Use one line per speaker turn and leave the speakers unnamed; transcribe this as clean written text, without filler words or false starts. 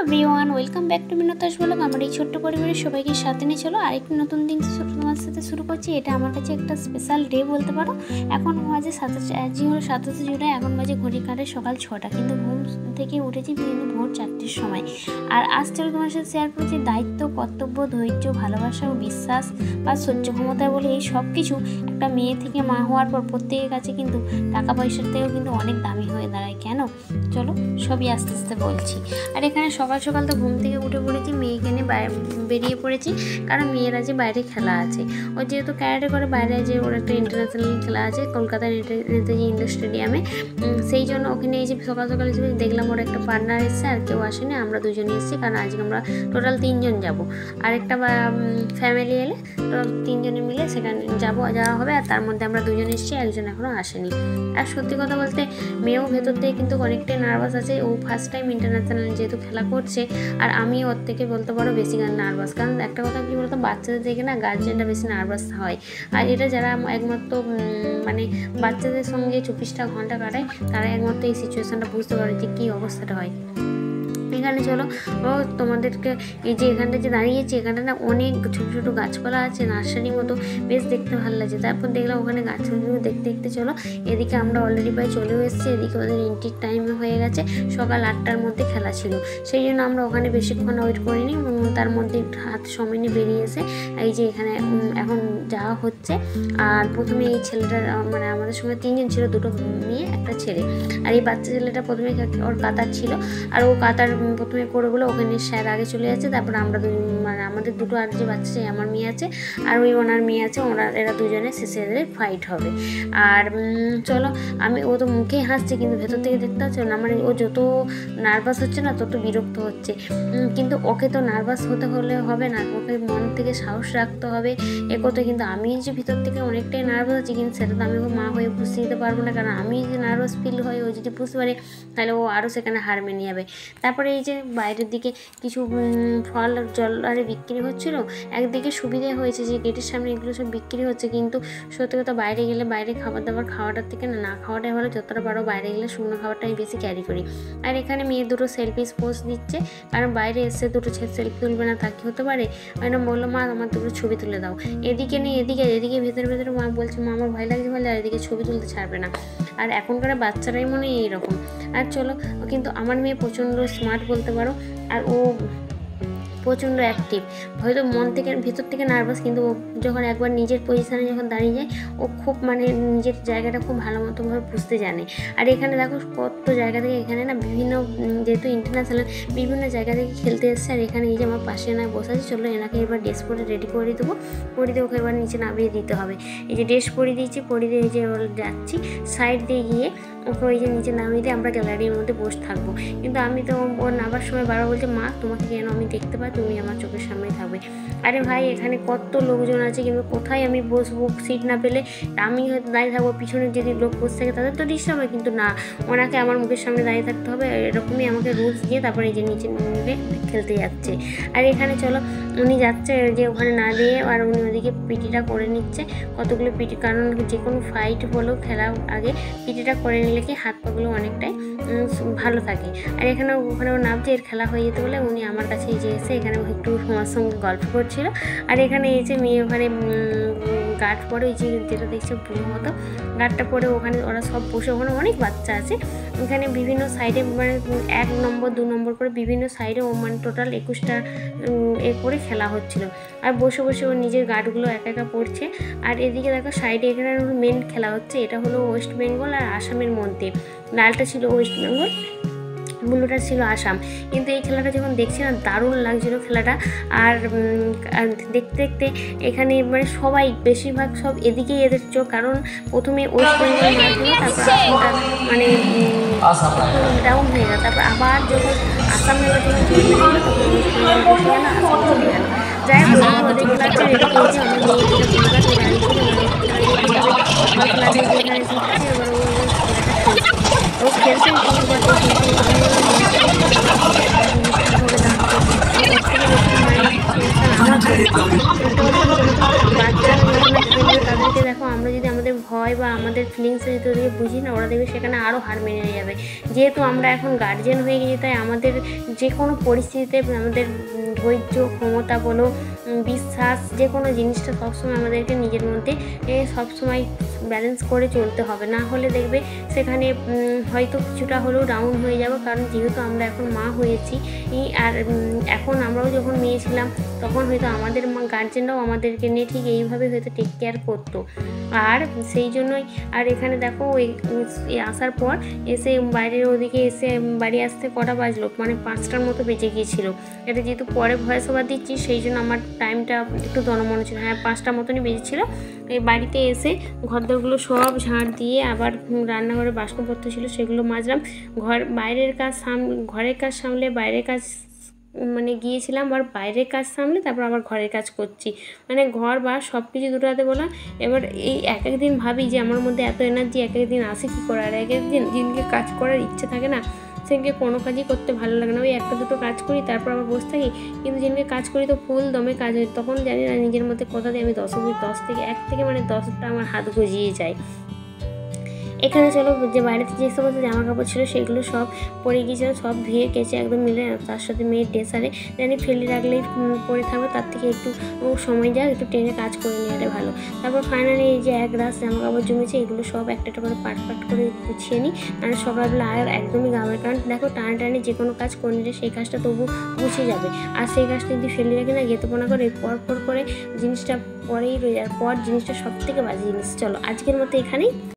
Everyone, welcome back to বিনোতাস blog. আমার এই ছোট্ট পরিবারের সবাইকে সাথে নিয়ে চলো আরেকটি নতুন দিন তোমার সাথে শুরু করছি। এটা আমার কাছে একটা স্পেশাল ডে বলতে পারো। এখন বাজে 27 জুলাই, এখন বাজে ঘড়ি কাটে সকাল 6টা, কিন্তু ঘুম থেকে উঠেছি কিন্তু ভোর 4টের সময়। আর আজ চলো তোমার সাথে শেয়ার করছি দায়িত্ব, কর্তব্য, ধৈর্য, ভালোবাসা ও বিশ্বাস বা সহ্য ক্ষমতা বলে এই সব কিছু একটা মেয়ে থেকে মা হওয়ার পর প্রত্যেকের কাছে কিন্তু টাকা পয়সার থেকেও কিন্তু অনেক দামি হয়ে দাঁড়ায়। কেন চলো সবই আস্তে আস্তে বলছি। আর এখানে সকাল সকাল তো ঘুম থেকে উঠে পড়েছি, মেয়েকে নিয়ে বেরিয়ে পড়েছি, কারণ মেয়ের আজ বাইরে খেলা আছে। ও যেহেতু ক্যারাটে করে, বাইরে যে ওর একটা ইন্টারন্যাশনাল খেলা আছে কলকাতার নেতাজি ইন্ডোর স্টেডিয়ামে, সেই জন্য ওখানে এই যে সকাল সকাল এসে দেখলাম ওর একটা পার্টনার এসছে, আর কেউ আসেনি, আমরা দুজনে এসেছি, কারণ আজকে আমরা টোটাল 3 জন যাবো। আর একটা ফ্যামিলি এলে টোটাল 3 জনে মিলে সেখানে যাওয়া হবে। আর তার মধ্যে আমরা 2 জন এসেছি, একজন এখনও আসেনি। আর সত্যি কথা বলতে মেয়েও ভেতর থেকে কিন্তু অনেকটাই নার্ভাস আছে। ও ফার্স্ট টাইম ইন্টারন্যাশনাল যেহেতু খেলা করছে, আর আমি ওর থেকে বলতে পারো বেশি নার্ভাস। কারণ একটা কথা কি বলতো, বাচ্চাদের থেকে না গার্জেনরা বেশি নার্ভাস হয়। আর এটা যারা একমাত্র মানে বাচ্চাদের সঙ্গে 24টা ঘন্টা কাটায়, তারা একমাত্র এই সিচুয়েশানটা বুঝতে পারে যে কী অবস্থাটা হয়। এখানে চলো তোমাদেরকে এই যে এখানটা যে দাঁড়িয়েছি, এখানটা না অনেক ছোটো ছোটো গাছপালা আছে, নার্সারির মতো, বেশ দেখতে ভালো লাগছে। তারপর দেখলাম ওখানে গাছগুলো দেখতে দেখতে চলো এদিকে আমরা অলরেডি প্রায় চলেও এসেছি। এদিকে ওদের এন্ট্রির টাইম হয়ে গেছে, সকাল 8টার মধ্যে খেলা ছিল, সেই জন্য আমরা ওখানে বেশিক্ষণ ওয়েট করিনি। তার মধ্যে হাত সময় নিয়ে বেরিয়ে এসে এই যে এখানে এখন যাওয়া হচ্ছে। আর প্রথমে এই ছেলেটা মানে আমাদের সঙ্গে 3 জন ছিল, 2 মেয়ে 1 ছেলে। আর এই বাচ্চা ছেলেটা প্রথমে ওর কাতার ছিল, আর ও কাতার প্রথমে করে বলে ওখানে স্যার আগে চলে যাচ্ছে। তারপর আমরা মানে আমাদের 2 আর যে বাচ্চা আমার মেয়ে আছে আর ওই ওনার মেয়ে আছে, এরা দুজনে শেষে ফাইট হবে। আর চলো ও তো মুখে হাসছে, কিন্তু ভেতর থেকে দেখতে হচ্ছে না, মানে ও যত নার্ভাস হচ্ছে না তত বিরক্ত হচ্ছে। কিন্তু ওকে তো নার্ভাস হতে হলে হবে না, ওকে মন থেকে সাহস রাখতে হবে একথা। কিন্তু আমি যে ভিতর থেকে অনেকটাই নার্ভাস আছি, কিন্তু সেটা তো আমি ওকে মা হয়ে বুঝতে দিতে পারবো না, কারণ আমি যে নার্ভাস ফিল হয় ও যদি বুঝতে পারে তাহলে ও আরও সেখানে হার মেনে যাবে। তারপরে এই যে বাইরের দিকে কিছু ফল জল আরে বিক্রি হচ্ছিলো। একদিকে সুবিধে হয়েছে যে গেটের সামনে এগুলো সব বিক্রি হচ্ছে, কিন্তু সত্যি কথা বাইরে গেলে বাইরে খাবার দাবার খাওয়াটার থেকে না খাওয়াটাই ভালো। যতটা পারো বাইরে গেলে শুকনো খাবারটা আমি বেশি ক্যারি করি। আর এখানে মেয়ে 2 সেলফি পোজ দিচ্ছে, কারণ বাইরে এসে 2 সেলফি তুলবে না তা কি হতে পারে। মানে বললো মা আমার 2 ছবি তুলে দাও, এদিকে নেই এদিকে ভেতরে ভেতরে মা বলছে মা আমার ভয় লাগছে বলে, আর এদিকে ছবি তুলতে ছাড়বে না। আর এখনকার বাচ্চারাই মনে হয় এইরকম। আর চলো, কিন্তু আমার মেয়ে প্রচণ্ড স্মার্ট বলতে পারো, আর ও প্রচণ্ড অ্যাক্টিভ। হয়তো মন থেকে ভেতর থেকে নার্ভাস, কিন্তু ও যখন একবার নিজের পজিশানে যখন দাঁড়িয়ে যায়, ও খুব মানে নিজের জায়গাটা খুব ভালো মতোভাবে বুঝতে জানে। আর এখানে দেখো কত জায়গা থেকে এখানে না বিভিন্ন, যেহেতু ইন্টারন্যাশনাল বিভিন্ন জায়গা থেকে খেলতে এসছে। আর এখানে এই যে আমার পাশে না বসে আছে, চলো এনাকে এবার ড্রেস পরে রেডি করে দেবো, করে দিয়ে ওকে এবার নিচে নামিয়ে দিতে হবে। এই যে ড্রেস পরিয়ে দিয়েছি, পরিয়ে দিয়ে এই যে যাচ্ছি সাইড দিয়ে গিয়ে ওকে ওই যে নিচে নামিয়ে দিয়ে আমরা গ্যালারির মধ্যে বসে থাকবো। কিন্তু আমি তো ওর নামার সময় বারবার বলছে মা তোমাকে যেন আমি দেখতে পাই, তুমি আমার চোখের সামনেই থাকবে। আরে ভাই এখানে কত লোকজন আছে, কিন্তু কোথায় আমি বসবো, সিট না পেলে আমি হয়তো দাঁড়িয়ে থাকবো, পিছনে যদি লোক বসে থাকে তাদের তো ডিস্টার্ব হয়, কিন্তু না, ওনাকে আমার মুখের সামনে দাঁড়িয়ে থাকতে হবে। এরকমই আমাকে রুলস দিয়ে তারপরে এই যে নিচে নিয়ে খেলতে যাচ্ছে। আর এখানে চলো উনি যাচ্ছে যে ওখানে না দিয়ে, আর উনি ওদিকে পিটিটা করে নিচ্ছে কতগুলো পিটি, কারণ যে কোনো ফাইট হলেও খেলার আগে পিটিটা করে নিলে কি হাত পাগুলো অনেকটাই ভালো থাকে। আর ওখানেও নামছে, এর খেলা হয়ে যেতে বলে উনি আমার কাছে এই যে এসে এখানে একটু আমার সঙ্গে গল্প করছিল। আর এখানে এই যে মেয়ে ওখানে গার্ড পরে, ওই যে যেটা দেখছে বুড়ো মতো গার্ডটা পরে ওখানে ওরা সব বসে, ওখানে অনেক বাচ্চা আছে। এখানে বিভিন্ন সাইডে মানে 1 নম্বর 2 নম্বর করে বিভিন্ন সাইডে ও মানে টোটাল 21টা করে খেলা হচ্ছিল। আর বসে বসে ও নিজের গার্ডগুলো একা পড়ছে। আর এদিকে দেখো সাইডে এখানে মেন খেলা হচ্ছে, এটা হলো ওয়েস্ট বেঙ্গল আর আসামের মধ্যে। লালটা ছিল ওয়েস্ট বেঙ্গল, ব্লুটা ছিল আসাম। কিন্তু এই খেলাটা যখন দেখছি না দারুণ লাগছিল খেলাটা। আর দেখতে দেখতে এখানে মানে সবাই বেশিরভাগ সব এদিকেই এদের চোখ, কারণ প্রথমে ওয়েস্ট বেঙ্গল ম্যাচ হলো, তারপর আসামটা মানে ডাউন হয়ে গেল, তারপর আবার যখন আসাম নেওয়া যখন চলে গেল তখন ওয়েস্ট বেঙ্গল বসে গেল, আসাম চলে গেল। যাই হোক ওদের খেলাটা রেডি করেছে, আমার মেয়ে যেটা ও খেলছে তাদেরকে দেখো, আমরা যদি আমাদের ভয় বা আমাদের ফিলিংসে যদি ওদেরকে বুঝি না, ওরা দেখবে সেখানে আরও হার মেনে যাবে। যেহেতু আমরা এখন গার্জেন হয়ে গেছি, তাই আমাদের যে কোনো পরিস্থিতিতে আমাদের ধৈর্য, ক্ষমতা বলো, বিশ্বাস, যে কোনো জিনিসটা সবসময় আমাদেরকে নিজের মধ্যে সবসময় ব্যালেন্স করে চলতে হবে। না হলে দেখবে সেখানে হয়তো কিছুটা হলেও ডাউন হয়ে যাবে। কারণ যেহেতু আমরা এখন মা হয়েছি, আর এখন আমরাও যখন মেয়ে ছিলাম তখন হয়তো আমাদের গার্জেনরাও আমাদেরকে নিয়ে ঠিক এইভাবে হয়তো টেক কেয়ার করতো। আর সেই জন্যই আর এখানে দেখো ওই আসার পর এসে বাইরের ওদিকে এসে বাড়ি আসতে কটা বাজলো, মানে 5টার মতো বেজে গিয়েছিলো। এটা যেহেতু পরে ভয়েস ওভার দিচ্ছি সেই জন্য আমার টাইমটা একটু দনমনে ছিল। হ্যাঁ, 5টার মতনই বেজেছিলো। এই বাড়িতে এসে ঘরদোরগুলো সব ঝাঁট দিয়ে আবার রান্নাঘরে বাসনপত্র ছিল সেগুলো মাজলাম। ঘরের কাজ সামলে বাইরের কাজ মানে গিয়েছিলাম, আর বাইরের কাজ সামলে তারপর আবার ঘরের কাজ করছি, মানে ঘর বা সব কিছু দুটো হাতে বলা। এবার এই এক একদিন ভাবি যে আমার মধ্যে এত এনার্জি এক একদিন আসে কী করে, আর এক একদিন দিনকে কাজ করার ইচ্ছে থাকে না, সেদিনকে কোনো কাজই করতে ভালো লাগে না। ওই একটা দুটো কাজ করি তারপর আবার বসে থাকি, কিন্তু যেদিনকে কাজ করি তো ফুল দমে কাজ হয়। তখন জানি না নিজের মধ্যে কোথা দিয়ে আমি 1 থেকে মানে 10টা আমার হাত গজিয়ে যায়। এখানে চলো যে বাড়িতে যে সমস্ত জামা কাপড় ছিল সেগুলো সব পরে গিয়েছিল, সব ধুয়ে কেচে একদম মিলে তার সাথে মেয়ের ড্রেসারে জানি ফেলে রাখলেই পরে থাকবে, তার থেকে একটু সময় যাক, একটু টেনে কাজ করে নেওয়াটা ভালো। তারপর ফাইনালি এই যে 1 রাশ জামা কাপড় জমেছে এগুলো সব একটা করে পাট করে গুছিয়ে নিই, মানে সকালবেলা আর একদমই গাবে। কারণ দেখো টানে যে কোনো কাজ করে নিলে সেই কাজটা তবু গুছিয়ে যাবে, আর সেই কাজটা যদি ফেলে রাখি না গেতেপনা করে পর করে জিনিসটা পরেই রয়ে যায়, পর জিনিসটা সব থেকে বাজে জিনিস। চলো আজকের মতো এখানেই।